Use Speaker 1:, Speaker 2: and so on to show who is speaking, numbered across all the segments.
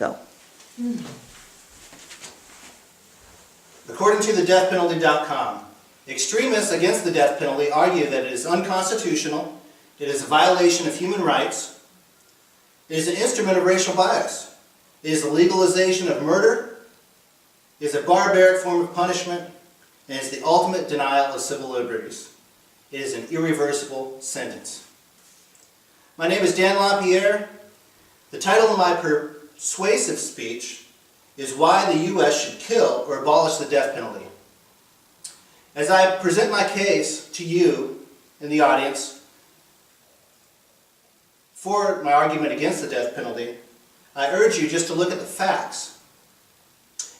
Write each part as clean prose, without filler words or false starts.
Speaker 1: Go.
Speaker 2: According to the deathpenalty.com, extremists against the death penalty argue that it is unconstitutional, it is a violation of human rights, it is an instrument of racial bias, it is the legalization of murder, it is a barbaric form of punishment, and it is the ultimate denial of civil liberties. It is an irreversible sentence. My name is Dan Lapierre. The title of my persuasive speech is Why the U.S. Should Kill or Abolish the Death Penalty. As I present my case to you in the audience for my argument against the death penalty, I urge you just to look at the facts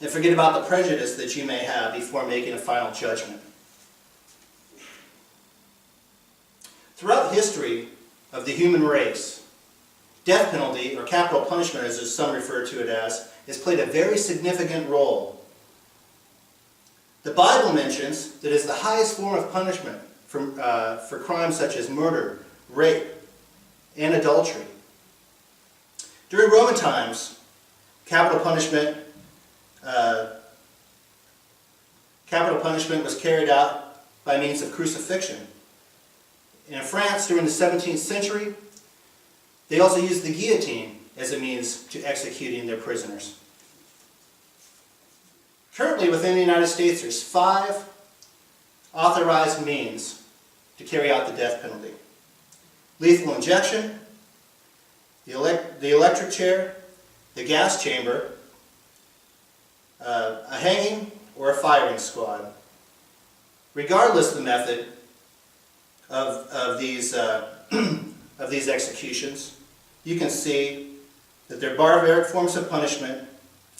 Speaker 2: and forget about the prejudice that you may have before making a final judgment. Throughout the history of the human race, death penalty, or capital punishment as some refer to it as, has played a very significant role. The Bible mentions that it is the highest form of punishment for crimes such as murder, rape, and adultery. During Roman times, capital punishment was carried out by means of crucifixion. In France, during the 17th century, they also used the guillotine as a means to executing their prisoners. Currently, within the United States, there's 5 authorized means to carry out the death penalty: lethal injection, the electric chair, the gas chamber, a hanging, or a firing squad. Regardless of the method of these executions, you can see that they're barbaric forms of punishment,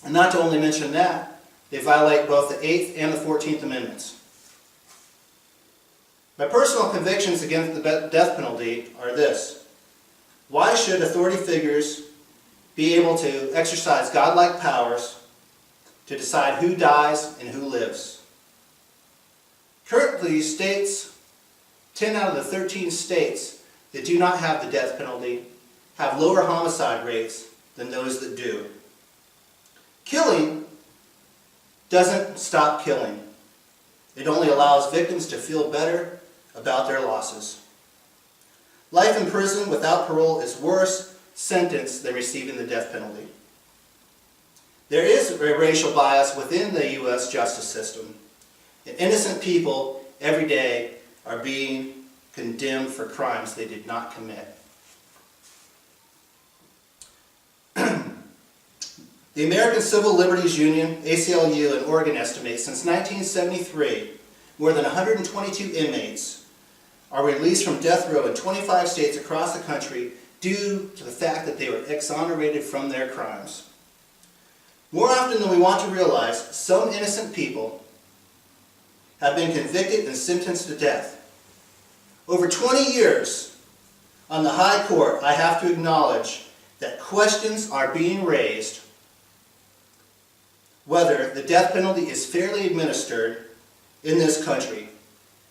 Speaker 2: and not to only mention that, they violate both the 8th and the 14th Amendments. My personal convictions against the death penalty are this: why should authority figures be able to exercise godlike powers to decide who dies and who lives? Currently, 10 out of the 13 states that do not have the death penalty have lower homicide rates than those that do. Killing doesn't stop killing. It only allows victims to feel better about their losses. Life in prison without parole is worse sentence than receiving the death penalty. There is a racial bias within the U.S. justice system, and innocent people every day are being condemned for crimes they did not commit. The American Civil Liberties Union, ACLU, in Oregon estimates since 1973, more than 122 inmates are released from death row in 25 states across the country due to the fact that they were exonerated from their crimes. More often than we want to realize, some innocent people have been convicted and sentenced to death. Over 20 years on the High Court, I have to acknowledge that questions are being raised whether the death penalty is fairly administered in this country,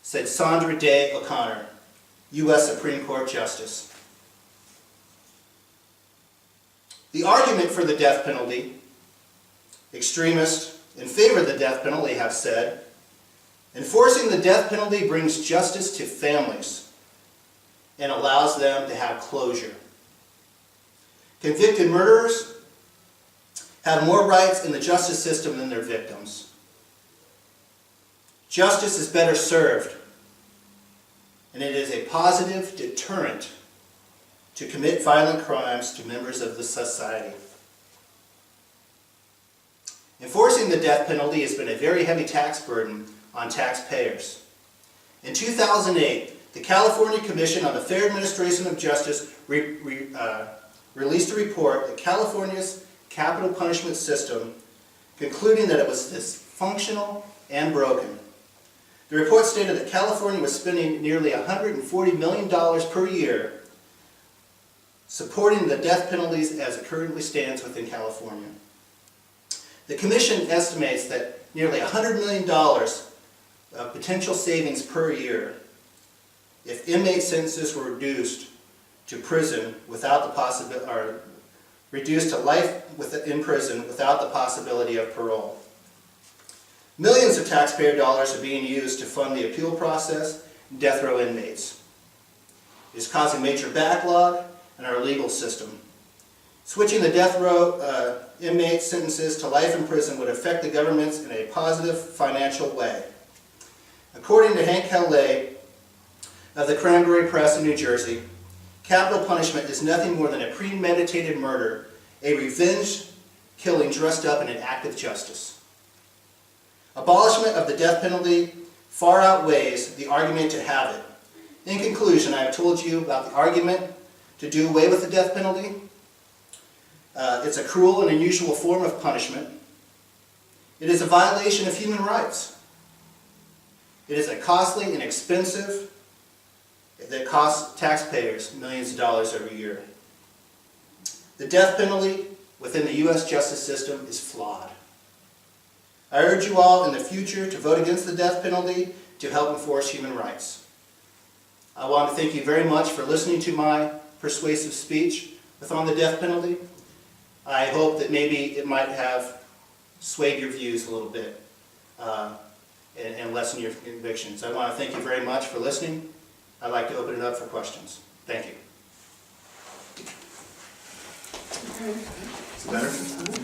Speaker 2: said Sandra Day O'Connor, U.S. Supreme Court Justice. The argument for the death penalty, extremists in favor of the death penalty have said, enforcing the death penalty brings justice to families and allows them to have closure. Convicted murderers have more rights in the justice system than their victims. Justice is better served, and it is a positive deterrent to commit violent crimes to members of the society. Enforcing the death penalty has been a very heavy tax burden on taxpayers. In 2008, the California Commission on the Fair Administration of Justice released a report that California's capital punishment system, concluding that it was dysfunctional and broken. The report stated that California was spending nearly $140 million per year supporting the death penalties as it currently stands within California. The Commission estimates that nearly $100 million of potential savings per year if inmate sentences were reduced to prison without the reduced to life in prison without the possibility of parole. Millions of taxpayer dollars are being used to fund the appeal process and death row inmates. It is causing major backlog in our legal system. Switching the death row inmate sentences to life in prison would affect the governments in a positive financial way. According to Hank Halley of the Cranberry Press in New Jersey, capital punishment is nothing more than a premeditated murder, a revenge killing dressed up in an act of justice. Abolishment of the death penalty far outweighs the argument to have it. In conclusion, I have told you about the argument to do away with the death penalty. It's a cruel and unusual form of punishment. It is a violation of human rights. It is a costly and expensive that costs taxpayers millions of dollars every year. The death penalty within the U.S. justice system is flawed. I urge you all in the future to vote against the death penalty to help enforce human rights. I want to thank you very much for listening to my persuasive speech on the death penalty. I hope that maybe it might have swayed your views a little bit and lessened your convictions. I want to thank you very much for listening. I'd like to open it up for questions. Thank you. Is it better?